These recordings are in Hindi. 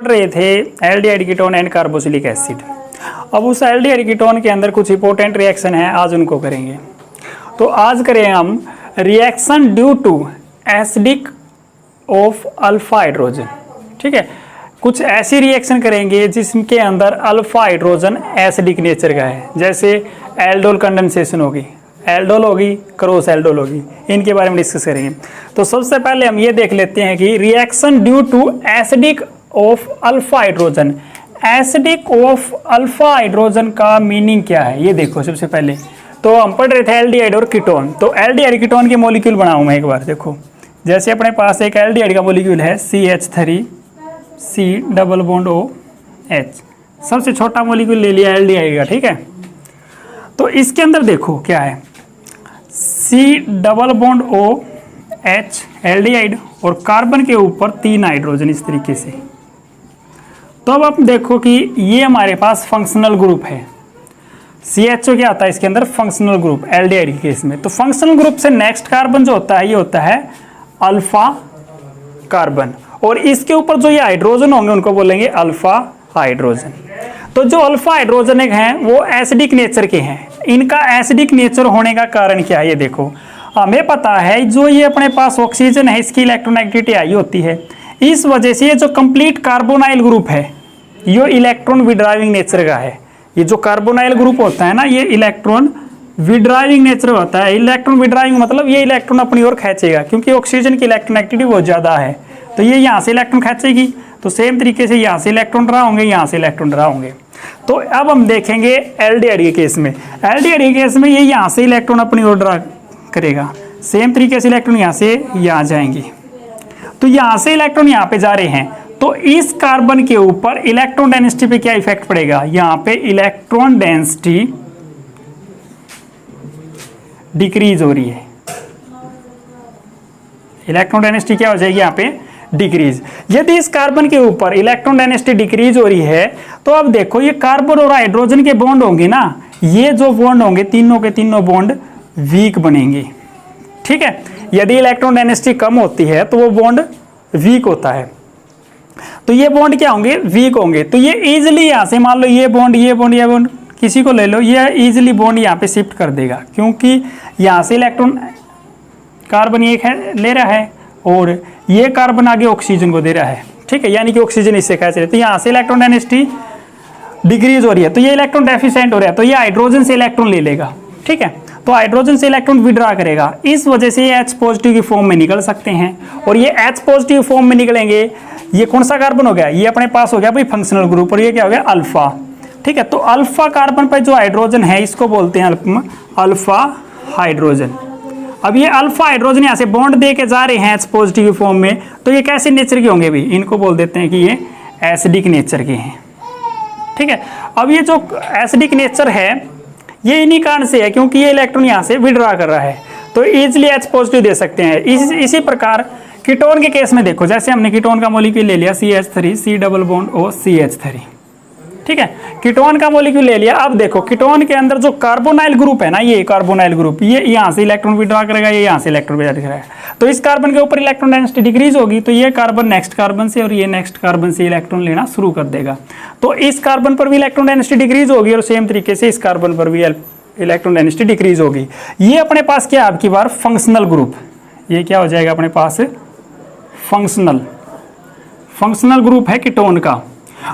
रहे थे aldehyde ketone and carboxylic acid. अब उस एल्डिहाइड कीटोन के अंदर कुछ इंपॉर्टेंट रिएक्शन है, आज उनको करेंगे। तो आज करें हम reaction due to acidic of alpha hydrogen. ठीक है, कुछ ऐसी रिएक्शन करेंगे जिसके अंदर अल्फा हाइड्रोजन एसिडिक नेचर का है, जैसे एल्डोल कंडेंसेशन होगी, एल्डोल होगी, क्रॉस एल्डोल होगी, इनके बारे में डिस्कस करेंगे। तो सबसे पहले हम ये देख लेते हैं कि reaction due to acidic of alpha hydrogen, acidic of alpha hydrogen का मीनिंग क्या है ये देखो। सबसे पहले तो हम पढ़ रहे थे एल्डिहाइड और कीटोन, तो एल्डिहाइड कीटोन के मॉलिक्यूल बनाऊं मैं एक बार। देखो जैसे अपने पास एक एल्डिहाइड का मॉलिक्यूल है CH3 C double bond OH, सबसे छोटा मॉलिक्यूल ले लिया एल्डिहाइड का। ठीक है, तो इसके अंदर देखो क्या है, C double bond OH aldehyde और कार्बन के ऊपर 3 हाइड्रोजन इस तरीके से। तो अब आप देखो कि ये हमारे पास फंक्शनल ग्रुप है। CHO क्या आता है इसके अंदर, फंक्शनल ग्रुप एल्डिहाइड के केस में। तो फंक्शनल ग्रुप से नेक्स्ट कार्बन जो होता है ये होता है अल्फा कार्बन, और इसके ऊपर जो ये हाइड्रोजन होंगे उनको बोलेंगे अल्फा हाइड्रोजन। तो जो अल्फा हाइड्रोजन हैं वो एसिडिक नेचर के हैं। इनका एसिडिक नेचर होने का कारण क्या है ये देखो। हमें पता है जो ये अपने पास ऑक्सीजन है इसकी इलेक्ट्रोनेगेटिविटी हाई होती है, इस वजह से ये जो कंप्लीट कार्बोनाइल ग्रुप है ये इलेक्ट्रॉन विड्राइविंग नेचर का है। ये जो कार्बोनाइल ग्रुप होता है ना ये इलेक्ट्रॉन विड्राइविंग नेचर होता है। इलेक्ट्रॉन विड्राइविंग मतलब ये इलेक्ट्रॉन अपनी ओर खींचेगा, क्योंकि ऑक्सीजन की इलेक्ट्रोनेगेटिविटी बहुत ज़्यादा है, तो ये यहाँ से इलेक्ट्रॉन खींचेगी। तो सेम तरीके से यहाँ से इलेक्ट्रॉन ड्रा होंगे, यहाँ से इलेक्ट्रॉन ड्रा होंगे। तो अब हम देखेंगे एल्डिहाइड के केस में, एल्डिहाइड के केस में ये यहाँ से इलेक्ट्रॉन अपनी ओर ड्रा करेगा, सेम तरीके से इलेक्ट्रॉन यहाँ से यहाँ जाएंगे। तो यहाँ से इलेक्ट्रॉन यहाँ पे जा रहे हैं, तो इस कार्बन के ऊपर इलेक्ट्रॉन डेंसिटी पे क्या इफेक्ट पड़ेगा, यहाँ पे इलेक्ट्रॉन डेंसिटी डिक्रीज हो रही है। इलेक्ट्रॉन डेंसिटी क्या हो जाएगी यहाँ पे, डिक्रीज। यदि इस कार्बन के ऊपर इलेक्ट्रॉन डेंसिटी डिक्रीज हो रही है तो अब देखो ये कार्बन और हाइड्रोजन के बॉन्ड होंगे ना, ये जो बॉन्ड होंगे तीनों के तीनों बॉन्ड वीक बनेंगे। ठीक है, यदि इलेक्ट्रॉन डेंसिटी कम होती है तो वो बॉन्ड वीक होता है, तो ये बॉन्ड क्या होंगे, वीक होंगे। तो ये इजिली यहाँ से मान लो ये बॉन्ड ये बॉन्ड ये बॉन्ड किसी को ले लो, ये इजिली बॉन्ड यहाँ पे शिफ्ट कर देगा, क्योंकि यहाँ से इलेक्ट्रॉन कार्बन ये ले रहा है और ये कार्बन आगे ऑक्सीजन को दे रहा है। ठीक है, यानी कि ऑक्सीजन इससे खींच रहे हैं, तो यहाँ से इलेक्ट्रॉन डेंसिटी डिक्रीज हो रही है, तो ये इलेक्ट्रॉन डेफिशिएंट हो रहा है, तो ये हाइड्रोजन से इलेक्ट्रॉन ले लेगा। ठीक है, तो हाइड्रोजन से इलेक्ट्रॉन विड्रा करेगा, इस वजह से ये H पॉजिटिव की फॉर्म में निकल सकते हैं। और ये H पॉजिटिव फॉर्म में निकलेंगे, ये कौन सा कार्बन हो गया, ये अपने पास हो गया भाई फंक्शनल ग्रुप, और ये क्या हो गया अल्फा। ठीक है, तो अल्फा कार्बन पर जो हाइड्रोजन है इसको बोलते हैं अल्फा हाइड्रोजन। अब ये अल्फा हाइड्रोजन यहाँ से बॉन्ड दे के जा रहे हैं H पॉजिटिव फॉर्म में, तो ये कैसे नेचर के होंगे भी, इनको बोल देते हैं कि ये एसिडिक नेचर के हैं। ठीक है, अब ये जो एसिडिक नेचर है ये इन्हीं कारण से है क्योंकि ये इलेक्ट्रॉन यहाँ से विड्रा कर रहा है, तो इजिली H पॉजिटिव दे सकते हैं। इसी प्रकार कीटोन के केस में देखो, जैसे हमने कीटोन का मॉलिक्यूल ले लिया CH3 C double bond OCH3। ठीक है, कीटोन का मॉलिक्यूल ले लिया। अब देखो कीटोन के अंदर जो कार्बोनाइल ग्रुप है ना, ये कार्बोनाइल ग्रुप ये यहाँ से इलेक्ट्रॉन विड्रा करेगा, ये यहाँ से इलेक्ट्रॉन विड्रा करेगा, तो इस कार्बन के ऊपर इलेक्ट्रॉन डेंसिटी डिक्रीज होगी, तो ये कार्बन नेक्स्ट कार्बन से और ये नेक्स्ट कार्बन से इलेक्ट्रॉन लेना शुरू कर देगा। तो इस कार्बन पर भी इलेक्ट्रॉन डेंसिटी डिक्रीज होगी और सेम तरीके से इस कार्बन पर भी इलेक्ट्रॉन डेंसिटी डिक्रीज होगी। ये अपने पास क्या आपकी बार फंक्शनल ग्रुप, ये क्या हो जाएगा अपने पास फंक्शनल ग्रुप है कीटोन का।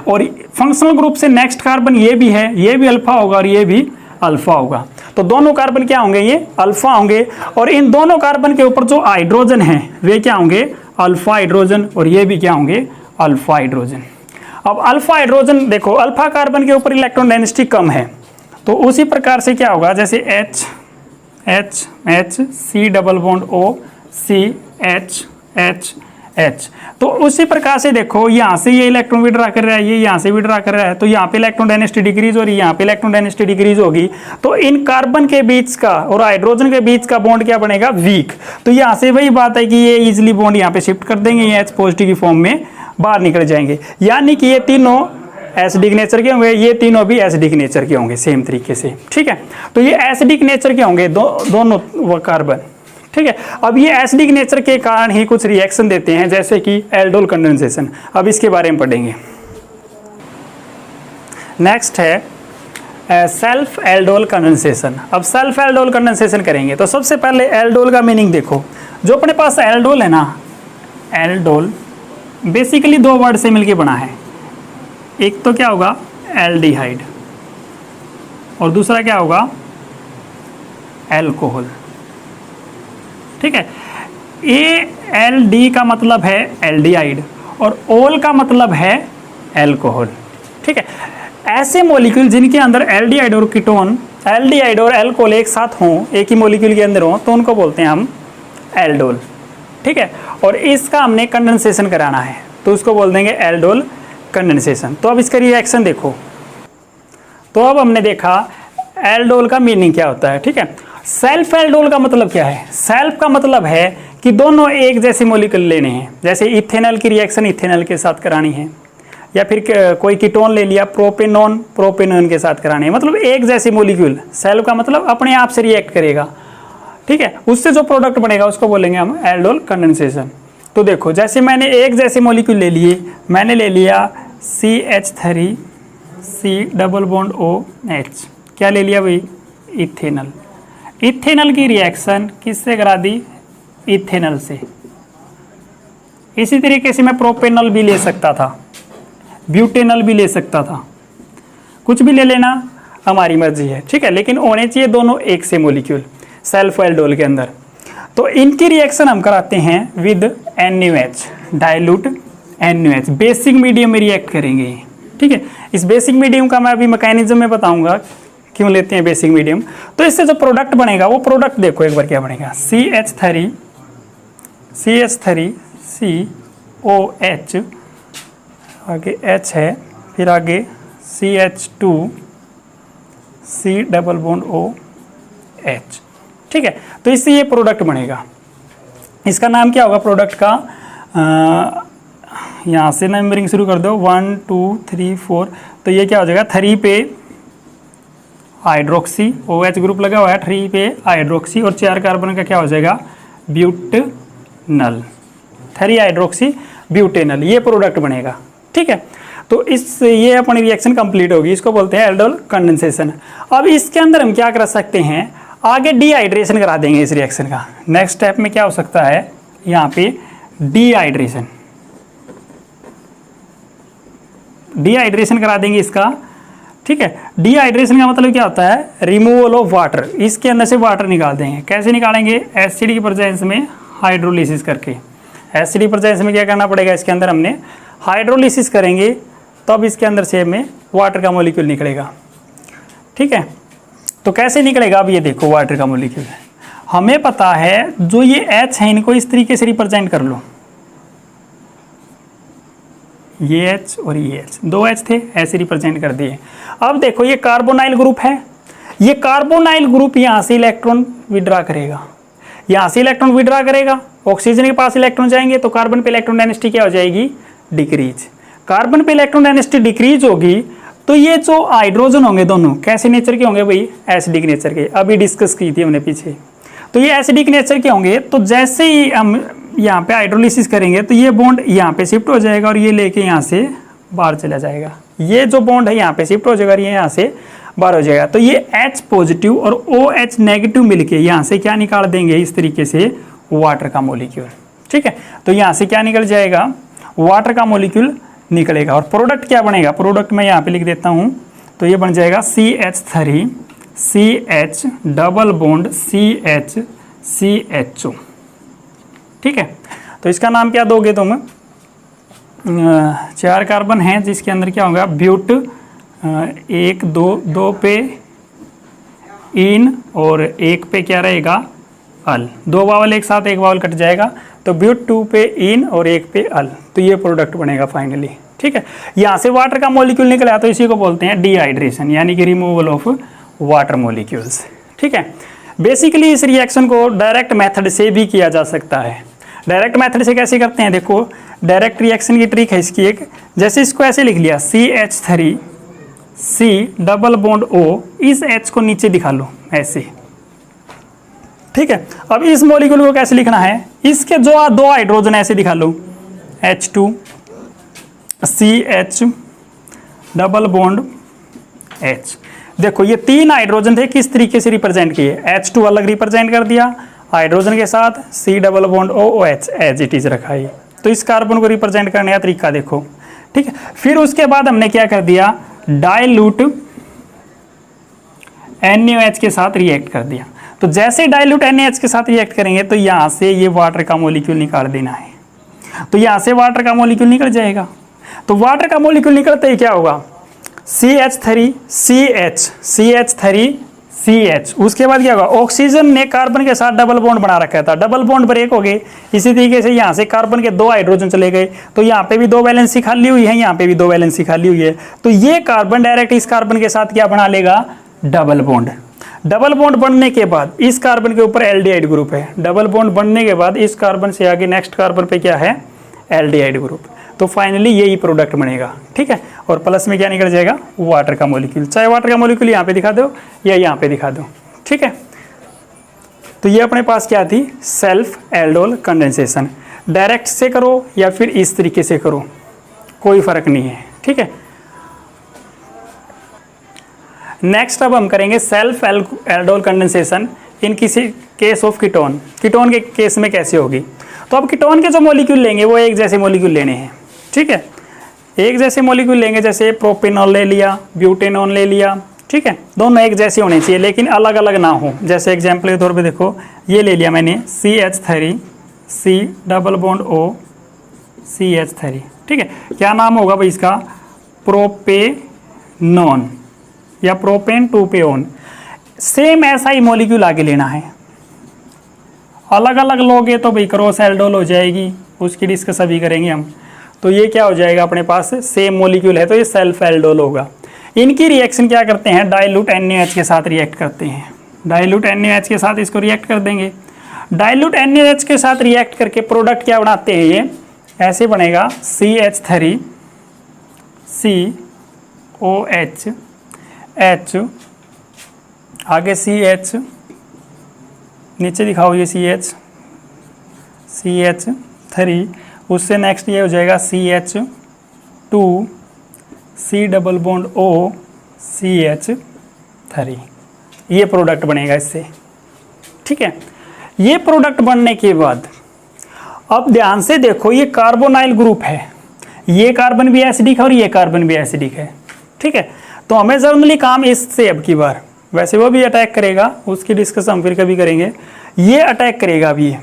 और फंक्शनल ग्रुप से नेक्स्ट कार्बन ये भी है, ये भी अल्फा होगा और ये भी अल्फा होगा, तो दोनों कार्बन क्या होंगे, ये अल्फा होंगे। और इन दोनों कार्बन के ऊपर जो हाइड्रोजन है वे क्या होंगे, अल्फा हाइड्रोजन, और ये भी क्या होंगे, अल्फा हाइड्रोजन। अब अल्फा हाइड्रोजन देखो, अल्फा कार्बन के ऊपर इलेक्ट्रॉन डेंसिटी कम है, तो उसी प्रकार से क्या होगा, जैसे H C double bond O C H, तो उसी प्रकार से देखो यहाँ से ये इलेक्ट्रॉन विड्रा कर रहा है, ये यहाँ से विड्रा कर रहा है, तो यहाँ पे इलेक्ट्रॉन डेंसिटी डिक्रीज हो रही है, यहाँ पे इलेक्ट्रॉन डेंसिटी डिक्रीज होगी, तो इन कार्बन के बीच का और हाइड्रोजन के बीच का बॉन्ड क्या बनेगा, वीक। तो यहाँ से वही बात है कि ये इजिली बॉन्ड यहाँ पे शिफ्ट कर देंगे, ये H पॉजिटिव की फॉर्म में बाहर निकल जाएंगे, यानी कि ये तीनों एसिडिक नेचर के होंगे, ये तीनों भी एसिडिक नेचर के होंगे सेम तरीके से। ठीक है, तो ये एसिडिक नेचर के होंगे दोनों वो कार्बन। ठीक है, अब ये एसिडिक नेचर के कारण ही कुछ रिएक्शन देते हैं, जैसे कि एल्डोल कंडेंसेशन। अब इसके बारे में पढ़ेंगे। नेक्स्ट है सेल्फ एल्डोल कंडेंसेशन। अब सेल्फ एल्डोल कंडेंसेशन करेंगे तो सबसे पहले एल्डोल का मीनिंग देखो। जो अपने पास एल्डोल है ना, एल्डोल बेसिकली दो वर्ड से मिलके बना है। एक तो क्या होगा एल्डिहाइड और दूसरा क्या होगा एल्कोहल। ठीक है, ALD का मतलब है एल्डिहाइड और ओल का मतलब है एल्कोहल। ठीक है, ऐसे मॉलिक्यूल जिनके अंदर एल्डिहाइड और कीटोन, एल्डिहाइड और एल्कोहल एक साथ हों, एक ही मॉलिक्यूल के अंदर हों, तो उनको बोलते हैं हम एल्डोल। ठीक है, और इसका हमने कंडेंसेशन कराना है तो उसको बोल देंगे एल्डोल कंडेंसेशन। तो अब इसका रिएक्शन देखो। तो अब हमने देखा एल्डोल का मीनिंग क्या होता है। ठीक है, सेल्फ एल्डोल का मतलब क्या है? सेल्फ का मतलब है कि दोनों एक जैसे मॉलिक्यूल लेने हैं। जैसे इथेनॉल की रिएक्शन इथेनॉल के साथ करानी है, या फिर कोई कीटोन ले लिया प्रोपेनॉन प्रोपेनॉन के साथ करानी है, मतलब एक जैसी मॉलिक्यूल। सेल्फ का मतलब अपने आप से रिएक्ट करेगा। ठीक है, उससे जो प्रोडक्ट बनेगा उसको बोलेंगे हम एल्डोल कंडेंसेशन। तो देखो, जैसे मैंने एक जैसे मॉलिक्यूल ले लिए, मैंने ले लिया CH3 C double bond OH, क्या ले लिया भाई इथेनॉल। इथेनॉल की रिएक्शन किससे करा दी? इथेनॉल से। इसी तरीके से मैं प्रोपेनॉल भी ले सकता था, ब्यूटेनॉल भी ले सकता था, कुछ भी ले लेना हमारी मर्जी है। ठीक है, लेकिन होने चाहिए दोनों एक से मॉलिक्यूल सेल्फ एल्डोल के अंदर। तो इनकी रिएक्शन हम कराते हैं with NaOH, dilute NaOH। Basic medium में रिएक्ट करेंगे। ठीक है, इस बेसिक मीडियम का मैं अभी मैकेनिज्म में बताऊंगा क्यों लेते हैं बेसिक मीडियम। तो इससे जो प्रोडक्ट बनेगा वो प्रोडक्ट देखो एक बार क्या बनेगा। CH3 COH, आगे H है, फिर आगे CH2 C double bond OH। ठीक है, तो इससे ये प्रोडक्ट बनेगा। इसका नाम क्या होगा प्रोडक्ट का? यहाँ से नंबरिंग शुरू कर दो 1 2 3 4। तो ये क्या हो जाएगा? 3 पे हाइड्रोक्सी, OH ग्रुप लगा हुआ है, 3 पे हाइड्रोक्सी और 4 कार्बन का क्या हो जाएगा? ब्यूटेनॉल, 3 हाइड्रोक्सी ब्यूटेनॉल, ये प्रोडक्ट बनेगा। ठीक है, तो ये अपनी रिएक्शन कंप्लीट होगी, इसको बोलते हैं एल्डोल कंडेंसेशन। अब इसके अंदर हम क्या कर सकते हैं? आगे डिहाइड्रेशन करा देंगे इस रिएक्शन का। नेक्स्ट स्टेप में क्या हो सकता है? यहाँ पे डिहाइड्रेशन, डिहाइड्रेशन करा देंगे इसका। ठीक है, डिहाइड्रेशन का मतलब क्या होता है? Removal of water. इसके अंदर से वाटर निकाल देंगे। कैसे निकालेंगे? एसिड की प्रेजेंस में हाइड्रोलिसिस करके। एसिड की प्रेजेंस में क्या करना पड़ेगा? इसके अंदर हमने हाइड्रोलिसिस करेंगे तब इसके अंदर से हमें वाटर का मॉलिक्यूल निकलेगा। ठीक है, तो कैसे निकलेगा? अब ये देखो वाटर का मॉलिक्यूल हमें पता है, जो ये H है इनको इस तरीके से रिप्रेजेंट कर लो। ये H और ये H, 2 H थे, ऐसे रिप्रेजेंट कर दिए। अब देखो ये कार्बोनाइल ग्रुप है, ये कार्बोनाइल ग्रुप यहाँ से इलेक्ट्रॉन विड्रा करेगा, यहाँ से इलेक्ट्रॉन विड्रा करेगा, ऑक्सीजन के पास इलेक्ट्रॉन जाएंगे तो कार्बन पे इलेक्ट्रॉन डेंसिटी क्या हो जाएगी? डिक्रीज। कार्बन पे इलेक्ट्रॉन डेंसिटी डिक्रीज होगी तो ये जो हाइड्रोजन होंगे दोनों कैसे नेचर के होंगे भाई? एसिडिक नेचर के। अभी डिस्कस की थी हमने पीछे। तो ये एसिडिक नेचर के होंगे, तो जैसे ही हम यहाँ पे हाइड्रोलिसिस करेंगे तो ये बॉन्ड यहाँ पे शिफ्ट हो जाएगा और ये लेके यहाँ से बाहर चला जाएगा। ये जो बॉन्ड है यहाँ पे शिफ्ट हो जाएगा और ये यहाँ से बाहर हो जाएगा। तो ये H पॉजिटिव और OH नेगेटिव मिलके यहाँ से क्या निकाल देंगे? इस तरीके से वाटर का मॉलिक्यूल। ठीक है, तो यहाँ से क्या निकल जाएगा? वाटर का मॉलिक्यूल निकलेगा। और प्रोडक्ट क्या बनेगा? प्रोडक्ट मैं यहाँ पे लिख देता हूँ, तो ये बन जाएगा CH3 CH double bond CH CHO। ठीक है, तो इसका नाम क्या दोगे तुम? 4 कार्बन हैं जिसके अंदर क्या होगा? ब्यूट 1 2 पे इन और 1 पे क्या रहेगा? अल। 2 वावल एक साथ, 1 वावल कट जाएगा, तो ब्यूट 2 पे इन और 1 पे अल। तो ये प्रोडक्ट बनेगा फाइनली। ठीक है, यहाँ से वाटर का मॉलिक्यूल निकला तो इसी को बोलते हैं डिहाइड्रेशन, यानी कि रिमूवल ऑफ वाटर मॉलिक्यूल्स। ठीक है, बेसिकली इस रिएक्शन को डायरेक्ट मेथड से भी किया जा सकता है। डायरेक्ट मेथड से कैसे करते हैं? देखो, डायरेक्ट रिएक्शन की ट्रिक है इसकी एक। जैसे इसको ऐसे लिख लिया CH3 C double bond O, इस H को नीचे दिखा लो ऐसे। ठीक है, अब इस मॉलिक्यूल को कैसे लिखना है? इसके जो 2 हाइड्रोजन ऐसे दिखा लो, H2 CH double bond H। देखो ये 3 हाइड्रोजन थे, किस तरीके से रिप्रेजेंट किए, H2 अलग रिप्रेजेंट कर दिया हाइड्रोजन के साथ, C double bond OH as it is रखा है। तो इस कार्बन को रिप्रेजेंट करने का तरीका देखो, ठीक है। फिर उसके बाद हमने क्या कर दिया, डाइल्यूट NaOH के साथ रिएक्ट कर दिया। तो जैसे डाइल्यूट NaOH के साथ रिएक्ट करेंगे तो यहां से ये वाटर का मॉलिक्यूल निकाल देना है, तो यहां से वाटर का मॉलिक्यूल निकल जाएगा। तो वाटर का मॉलिक्यूल निकलते ही क्या होगा, CH3 CH, उसके बाद क्या होगा, ऑक्सीजन ने कार्बन के साथ डबल बॉन्ड बना रखा था, डबल बॉन्ड ब्रेक हो गए। इसी तरीके से यहाँ से कार्बन के 2 हाइड्रोजन चले गए, तो यहाँ पे भी 2 वैलेंसी खाली हुई है, यहाँ पे भी 2 वैलेंसी खाली हुई है। तो ये कार्बन डायरेक्ट इस कार्बन के साथ क्या बना लेगा, डबल बॉन्ड। डबल बॉन्ड बनने के बाद इस कार्बन के ऊपर एल्डिहाइड ग्रुप है, डबल बॉन्ड बनने के बाद इस कार्बन से आगे नेक्स्ट कार्बन पे क्या है, एल्डिहाइड ग्रुप। तो फाइनली यही प्रोडक्ट बनेगा, ठीक है। और प्लस में क्या निकल जाएगा, वाटर का मॉलिक्यूल। चाहे वाटर का मॉलिक्यूल यहाँ पे दिखा दो या यहाँ पे दिखा दो, ठीक है। तो ये अपने पास क्या थी, सेल्फ एल्डोल कंडेंसेशन। डायरेक्ट से करो या फिर इस तरीके से करो, कोई फर्क नहीं है, ठीक है। नेक्स्ट अब हम करेंगे सेल्फ एल्डोल कंडेंसेशन इन किसी केस ऑफ कीटोन। कीटोन के केस में कैसे होगी, तो अब कीटोन के जो मॉलिक्यूल लेंगे वो एक जैसे मॉलिक्यूल लेने हैं, ठीक है। एक जैसे मॉलिक्यूल लेंगे, जैसे प्रोपेनॉल ले लिया, ब्यूटेनॉल ले लिया, ठीक है। दोनों एक जैसे होने चाहिए लेकिन अलग अलग ना हो। जैसे एग्जाम्पल के तौर पे देखो, ये ले लिया मैंने CH3 C double bond O CH3, ठीक है। क्या नाम होगा भाई इसका, प्रोपेनॉन या प्रोपेन टूपेओन। सेम ऐसा ही मॉलिक्यूल आगे लेना है, अलग अलग लोगे तो भाई क्रॉस एल्डोल हो जाएगी, उसकी डिस्कस अभी करेंगे हम। तो ये क्या हो जाएगा, अपने पास सेम मॉलिक्यूल है तो ये सेल्फ एल्डोल होगा। इनकी रिएक्शन क्या करते हैं, डाइल्यूट NaOH के साथ रिएक्ट करते हैं, डाइल्यूट NaOH के साथ इसको रिएक्ट कर देंगे। डाइल्यूट NaOH के साथ रिएक्ट करके प्रोडक्ट क्या बनाते हैं, ये ऐसे बनेगा CH3 COH H, आगे CH, नीचे दिखाओ ये CH3, उससे नेक्स्ट ये हो जाएगा CH2 C double bond O CH3। ये प्रोडक्ट बनेगा इससे, ठीक है। ये प्रोडक्ट बनने के बाद अब ध्यान से देखो, ये कार्बोनाइल ग्रुप है, ये कार्बन भी एसिडिक है और ये कार्बन भी एसिडिक है, ठीक है। तो हमें जर्नली काम इससे अब की बार, वैसे वो भी अटैक करेगा, उसकी डिस्कस हम फिर कभी करेंगे। ये अटैक करेगा अभी,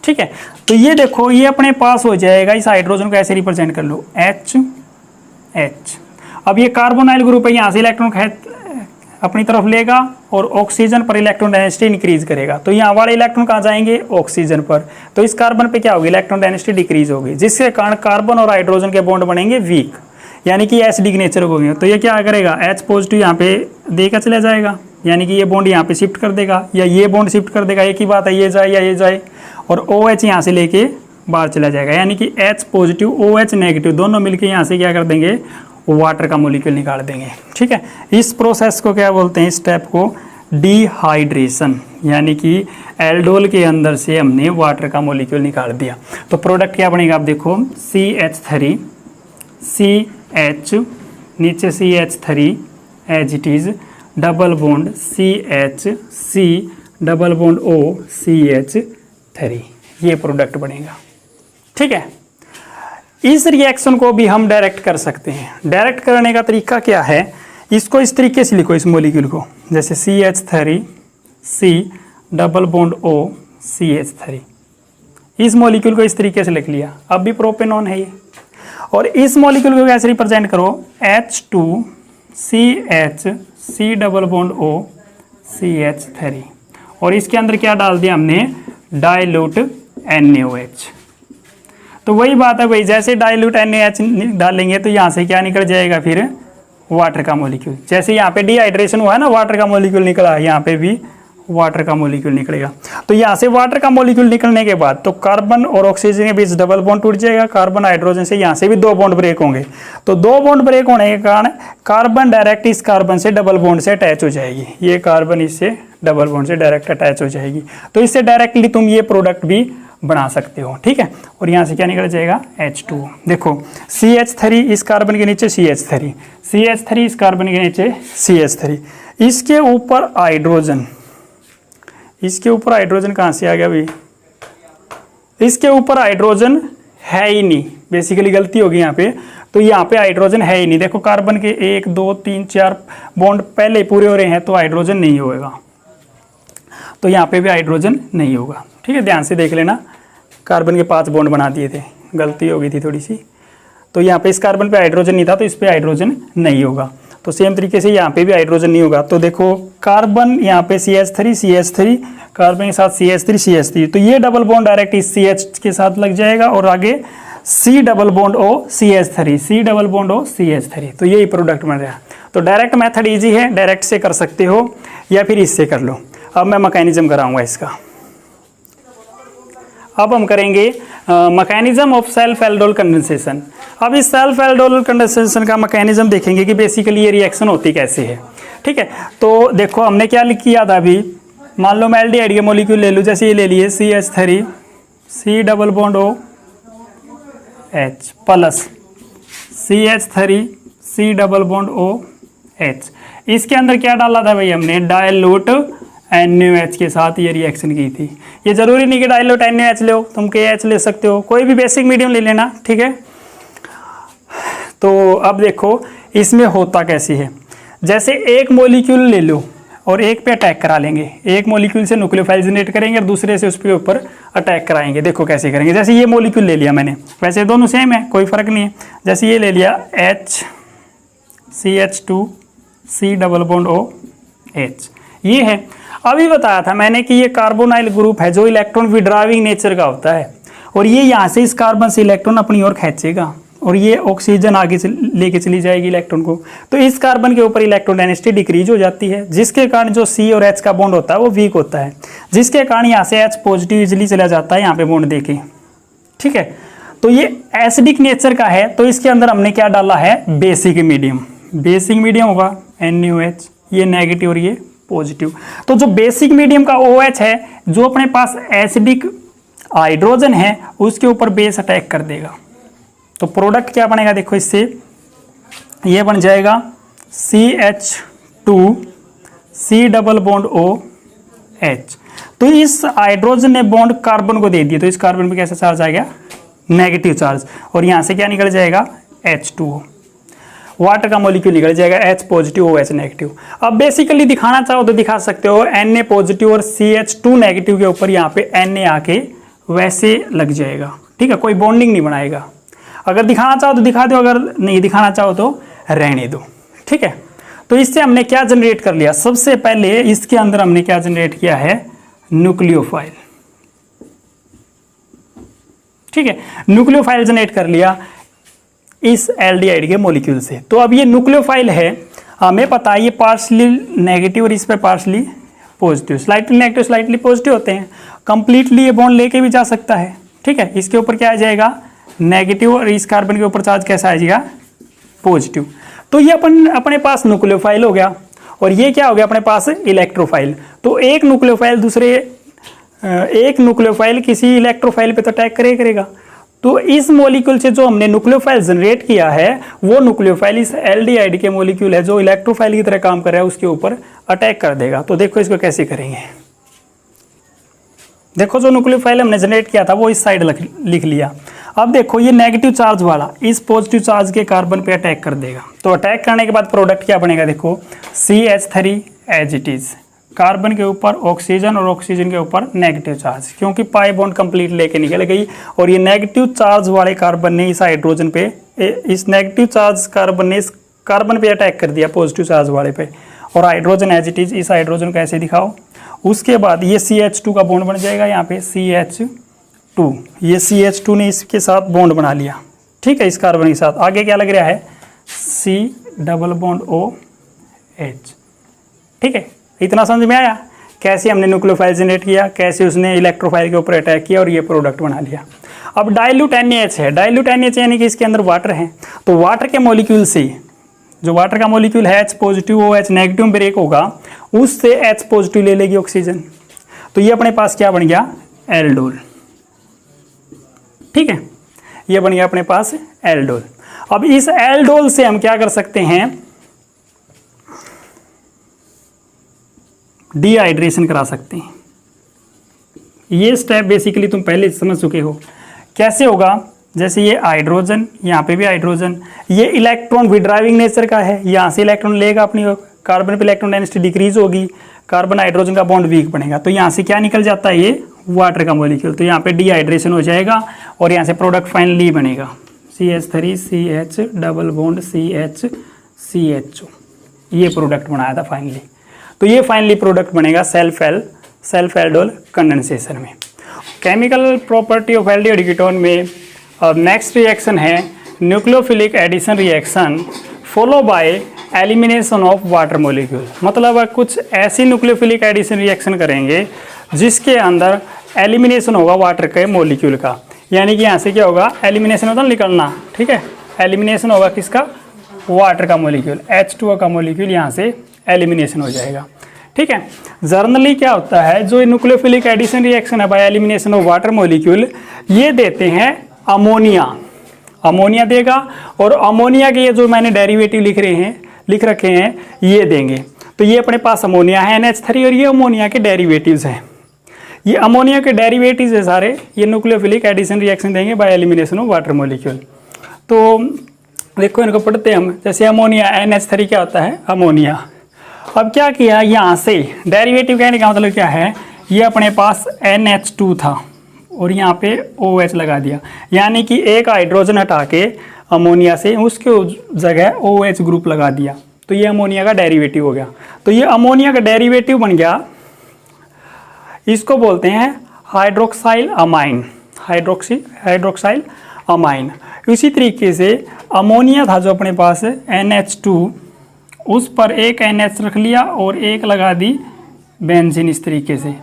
ठीक है। तो ये देखो, ये अपने पास हो जाएगा, इस हाइड्रोजन को ऐसे रिप्रेजेंट कर लो H। अब ये कार्बोनाइल ग्रुप है, यहाँ से इलेक्ट्रॉन अपनी तरफ लेगा और ऑक्सीजन पर इलेक्ट्रॉन डेंसिटी इंक्रीज करेगा। तो यहाँ वाले इलेक्ट्रॉन कहाँ जाएंगे, ऑक्सीजन पर। तो इस कार्बन पे क्या होगी, इलेक्ट्रॉन डेंसिटी डिक्रीज होगी, जिसके कारण कार्बन और हाइड्रोजन के बॉन्ड बनेंगे वीक, यानी कि एसिडिक नेचर हो गए। तो ये क्या करेगा, H पॉजिटिव यहाँ पे देकर चला जाएगा, यानी कि ये बॉन्ड यहाँ पे शिफ्ट कर देगा या ये बॉन्ड शिफ्ट कर देगा, एक ही बात है, ये जाए या ये जाए। और OH यहाँ से लेके बाहर चला जाएगा, यानी कि H पॉजिटिव OH नेगेटिव दोनों मिलके यहाँ से क्या कर देंगे, वाटर का मॉलिक्यूल निकाल देंगे, ठीक है। इस प्रोसेस को क्या बोलते हैं, इस स्टेप को डिहाइड्रेशन, यानी कि एल्डोल के अंदर से हमने वाटर का मॉलिक्यूल निकाल दिया। तो प्रोडक्ट क्या बनेगा, आप देखो CH3 CH, नीचे CH3 as it is, double bond CH double bond O CH3, ये प्रोडक्ट बनेगा, ठीक है। इस रिएक्शन को भी हम डायरेक्ट कर सकते हैं। डायरेक्ट करने का तरीका क्या है, इसको इस तरीके से लिखो, इस मॉलिक्यूल को, जैसे CH3 C double bond O CH3, इस मॉलिक्यूल को इस तरीके से लिख लिया। अब भी प्रोपेनॉन है ये, और इस मॉलिक्यूल को कैसे रिप्रेजेंट करो, H2 CH C double bond O CH3, और इसके अंदर क्या डाल दिया हमने, डाइल्यूट NaOH। तो वही बात है भाई, जैसे डाइल्यूट NaOH डालेंगे तो यहाँ से क्या निकल जाएगा, फिर वाटर का मॉलिक्यूल। जैसे यहाँ पे डिहाइड्रेशन हुआ है ना, वाटर का मॉलिक्यूल निकला, यहाँ पे भी वाटर का मॉलिक्यूल निकलेगा। तो यहाँ से वाटर का मॉलिक्यूल निकलने के बाद तो कार्बन और ऑक्सीजन के बीच डबल बॉन्ड टूट जाएगा, कार्बन हाइड्रोजन से यहाँ से भी 2 बॉन्ड ब्रेक होंगे। तो 2 बॉन्ड ब्रेक होने के कारण कार्बन डायरेक्ट इस कार्बन से डबल बॉन्ड से अटैच हो जाएगी, ये कार्बन इससे डबल बॉन्ड से डायरेक्ट अटैच हो जाएगी। तो इससे डायरेक्टली तुम ये प्रोडक्ट भी बना सकते हो, ठीक है। और यहाँ से क्या निकल जाएगा H2। देखो CH3 इस कार्बन के नीचे CH3, CH3 इस कार्बन के नीचे CH3, इसके ऊपर हाइड्रोजन, इसके ऊपर हाइड्रोजन कहाँ से आ गया भाई, इसके ऊपर हाइड्रोजन है ही नहीं, बेसिकली गलती होगी यहाँ पे, तो यहाँ पे हाइड्रोजन है ही नहीं। देखो कार्बन के 1 2 3 4 बॉन्ड पहले पूरे हो रहे हैं तो हाइड्रोजन नहीं होगा, तो यहाँ पे भी हाइड्रोजन नहीं होगा, ठीक है। ध्यान से देख लेना, कार्बन के 5 बॉन्ड बना दिए थे, गलती हो गई थी थोड़ी सी, तो यहाँ पे इस कार्बन पे हाइड्रोजन नहीं था तो इस पे हाइड्रोजन नहीं होगा। तो सेम तरीके से यहाँ पे भी हाइड्रोजन नहीं होगा। तो देखो कार्बन यहाँ पे CH3 कार्बन के साथ CH3, तो ये डबल बॉन्ड डायरेक्ट इस CH के साथ लग जाएगा और आगे C double bond O CH3, तो यही प्रोडक्ट बन रहा है। तो डायरेक्ट मेथड इजी है, डायरेक्ट से कर सकते हो या फिर इससे कर लो। अब मैं मैकेनिज्म कराऊंगा इसका। अब हम करेंगे mechanism of self aldol condensation. अब इस सेल्फ एल्डोल कंडेंसेशन का मैकेनिज्म देखेंगे कि बेसिकली ये रिएक्शन होती कैसे है, ठीक है। तो देखो हमने क्या किया था अभी, मान लो मैं एल्डिहाइड के मॉलिक्यूल ले लूँ, जैसे ये ले लिए CH3 C double bond O H plus CH3 C double bond O H, इसके अंदर क्या डाला था भाई हमने, डाइल्यूट NaOH के साथ ये रिएक्शन की थी। ये जरूरी नहीं कि डाइल्यूट NaOH ले, तुम KH ले सकते हो, कोई भी बेसिक मीडियम ले लेना, ठीक है। तो अब देखो इसमें होता कैसे है, जैसे एक मॉलिक्यूल ले लो और एक पे अटैक करा लेंगे, एक मॉलिक्यूल से न्यूक्लियोफाइल जनरेट करेंगे और दूसरे से उसके ऊपर अटैक कराएंगे। देखो कैसे करेंगे, जैसे ये मॉलिक्यूल ले लिया मैंने, वैसे दोनों सेम है, कोई फर्क नहीं है। जैसे ये ले लिया CH2 C double bond O H, ये है। अभी बताया था मैंने कि ये कार्बोनाइल ग्रुप है जो इलेक्ट्रॉन विड्राविंग नेचर का होता है, और ये यहाँ से इस कार्बन से इलेक्ट्रॉन अपनी ओर खींचेगा और ये ऑक्सीजन आगे लेके चली जाएगी इलेक्ट्रॉन को। तो इस कार्बन के ऊपर इलेक्ट्रॉन डेंसिटी डिक्रीज हो जाती है, जिसके कारण जो C और H का बॉन्ड होता है वो वीक होता है, जिसके कारण यहाँ से H पॉजिटिव इजिली चला जाता है यहाँ पे बॉन्ड देके, ठीक है। तो ये एसिडिक नेचर का है, तो इसके अंदर हमने क्या डाला है, बेसिक मीडियम। बेसिक मीडियम होगा NaOH, ये नेगेटिव और ये पॉजिटिव। तो जो बेसिक मीडियम का OH है, जो अपने पास एसिडिक हाइड्रोजन है, उसके ऊपर बेस अटैक कर देगा। तो प्रोडक्ट क्या बनेगा, देखो इससे ये बन जाएगा CH2 C double bond OH। तो इस हाइड्रोजन ने बॉन्ड कार्बन को दे दिया, तो इस कार्बन पे कैसा चार्ज आ गया, नेगेटिव चार्ज, और यहाँ से क्या निकल जाएगा H2O, वाटर का मॉलिक्यूल निकल जाएगा H पॉजिटिव OH नेगेटिव। अब बेसिकली दिखाना चाहो तो दिखा सकते हो, Na पॉजिटिव और CH2 नेगेटिव के ऊपर यहाँ पे Na आके वैसे लग जाएगा, ठीक है, कोई बॉन्डिंग नहीं बनाएगा। अगर दिखाना चाहो तो दिखा दो, अगर नहीं दिखाना चाहो तो रहने दो, ठीक है। तो इससे हमने क्या जनरेट कर लिया, सबसे पहले इसके अंदर हमने क्या जनरेट किया है, न्यूक्लियोफाइल, ठीक है। न्यूक्लियोफाइल जनरेट कर लिया इस एल्डिहाइड के मॉलिक्यूल से। तो अब ये न्यूक्लियोफाइल है, हमें पता है ये पार्शली नेगेटिव और इस पे partially positive, slightly negative slightly positive होते हैं। कंप्लीटली ये बॉन्ड लेके भी जा सकता है, ठीक है। इसके ऊपर क्या आ जाएगा, नेगेटिव, और इस कार्बन के ऊपर चार्ज कैसा आ जाएगा, पॉजिटिव। तो ये अपने पास न्यूक्लियोफाइल हो गया, और ये क्या हो गया, अपने पास इलेक्ट्रोफाइल। तो एक न्यूक्लियोफाइल किसी इलेक्ट्रोफाइल पे तो अटैक करेगा। तो इस मॉलिक्यूल से जो हमने न्यूक्लियोफाइल जनरेट किया है, वो न्यूक्लियोफाइल इस एल्डिहाइड के मॉलिक्यूल है जो इलेक्ट्रोफाइल की तरह काम कर रहा है, उसके ऊपर अटैक कर देगा। तो देखो इसको कैसे करेंगे, देखो जो न्यूक्लियोफाइल हमने जनरेट किया था वो इस साइड लिख लिया। अब देखो ये नेगेटिव चार्ज वाला इस पॉजिटिव चार्ज के कार्बन पे अटैक कर देगा। तो अटैक करने के बाद प्रोडक्ट क्या बनेगा, देखो CH3 as it is, carbon के ऊपर ऑक्सीजन और ऑक्सीजन के ऊपर नेगेटिव चार्ज, क्योंकि पाई बॉन्ड कंप्लीट लेके निकल गई, और ये नेगेटिव चार्ज वाले कार्बन ने इस हाइड्रोजन पे, इस नेगेटिव चार्ज कार्बन ने इस कार्बन पे अटैक कर दिया पॉजिटिव चार्ज वाले पे, और हाइड्रोजन एज इट इज, इस हाइड्रोजन को ऐसे दिखाओ। उसके बाद ये CH2 का बॉन्ड बन जाएगा यहाँ पे CH2, ये CH2 ने इसके साथ बॉन्ड बना लिया, ठीक है, इस कार्बन के साथ। आगे क्या लग रहा है, C डबल बॉन्ड OH, ठीक है। इतना समझ में आया कैसे हमने न्यूक्लियोफाइल जनरेट किया, कैसे उसने इलेक्ट्रोफाइल के ऊपर अटैक किया और ये प्रोडक्ट बना लिया। अब डाइल्यूट NaH है, डाइल्यूट NaH यानी कि इसके अंदर वाटर है। तो वाटर के मॉलिक्यूल से, जो वाटर का मॉलिक्यूल है H पॉजिटिव OH नेगेटिव में ब्रेक होगा, उससे H पॉजिटिव ले लेगी ऑक्सीजन। तो ये अपने पास क्या बन गया, एल्डोल, ठीक है, ये बन गया अपने पास एल्डोल। अब इस एल्डोल से हम क्या कर सकते हैं, डिहाइड्रेशन करा सकते हैं। ये स्टेप बेसिकली तुम पहले समझ चुके हो। कैसे होगा, जैसे ये हाइड्रोजन, यहाँ पे भी हाइड्रोजन, ये इलेक्ट्रॉन भी ड्राइविंग नेचर का है, यहाँ से इलेक्ट्रॉन लेगा अपनी कार्बन पे इलेक्ट्रॉन डेंसिटी डिक्रीज होगी, कार्बन हाइड्रोजन का बॉन्ड वीक बनेगा, तो यहाँ से क्या निकल जाता है, ये वाटर का मॉलिक्यूल, तो यहाँ पे डिहाइड्रेशन हो जाएगा और यहाँ से प्रोडक्ट फाइनली बनेगा CH3 CH double bond CH CHO, ये प्रोडक्ट बनाया था फाइनली। तो ये फाइनली प्रोडक्ट बनेगा सेल्फ एल्डोल कंडेंसेशन में। Chemical property of aldehyde ketone में नेक्स्ट रिएक्शन है nucleophilic addition reaction follow by elimination of water molecule. मतलब कुछ ऐसी न्यूक्लियोफिलिक एडिशन रिएक्शन करेंगे जिसके अंदर एलिमिनेशन होगा वाटर के मॉलिक्यूल का, यानी कि यहाँ से क्या होगा, एलिमिनेशन होता है निकलना, ठीक है, एलिमिनेशन होगा किसका, वाटर का मॉलिक्यूल, H2O का मॉलिक्यूल यहाँ से एलिमिनेशन हो जाएगा, ठीक है। जर्नली क्या होता है, जो न्यूक्लियोफिलिक एडिशन रिएक्शन है bye elimination of water molecule, ये देते हैं अमोनिया देगा, और अमोनिया के ये जो मैंने डेरिवेटिव लिख रखे हैं ये देंगे। तो ये अपने पास अमोनिया है NH3 और ये अमोनिया के डेरिवेटिव्स हैं, ये अमोनिया के डेरिवेटिव्स है सारे, ये न्यूक्लियोफिलिक एडिशन रिएक्शन देंगे bye elimination of water molecule. तो देखो इनको पढ़ते हैं हम, जैसे अमोनिया NH3 क्या होता है, अमोनिया। अब क्या किया, यहाँ से डेरिवेटिव कहने का मतलब क्या है, ये अपने पास NH2 था और यहाँ पे OH लगा दिया, यानी कि एक हाइड्रोजन हटा के अमोनिया से उसके जगह OH ग्रुप लगा दिया, तो ये अमोनिया का डेरिवेटिव हो गया। तो ये अमोनिया का डेरिवेटिव बन गया, इसको बोलते हैं हाइड्रोक्साइल अमाइन, हाइड्रोक्साइल अमाइन। इसी तरीके से अमोनिया था जो अपने पास NH2, उस पर एक NH रख लिया और एक लगा दी बेंजीन इस तरीके से।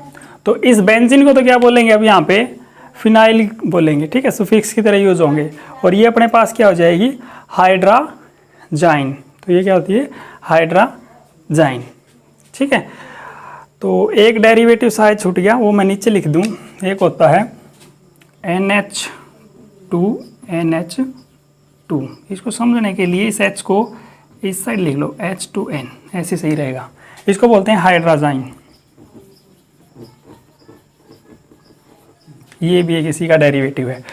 तो इस बेंजीन को तो क्या बोलेंगे, अब यहाँ पे फिनाइल बोलेंगे, ठीक है, सुफिक्स की तरह यूज होंगे। और ये अपने पास क्या हो जाएगी, हाइड्राजाइन। तो ये क्या होती है, हाइड्राजाइन, ठीक है। तो एक डेरिवेटिव शायद छूट गया, वो मैं नीचे लिख दूँ। एक होता है NH2NH2, इसको समझने के लिए इस H को इस साइड लिख लो, H2N, ऐसे सही रहेगा। इसको बोलते हैं हाइड्राजाइन, ये भी एक इसी का डेरिवेटिव है।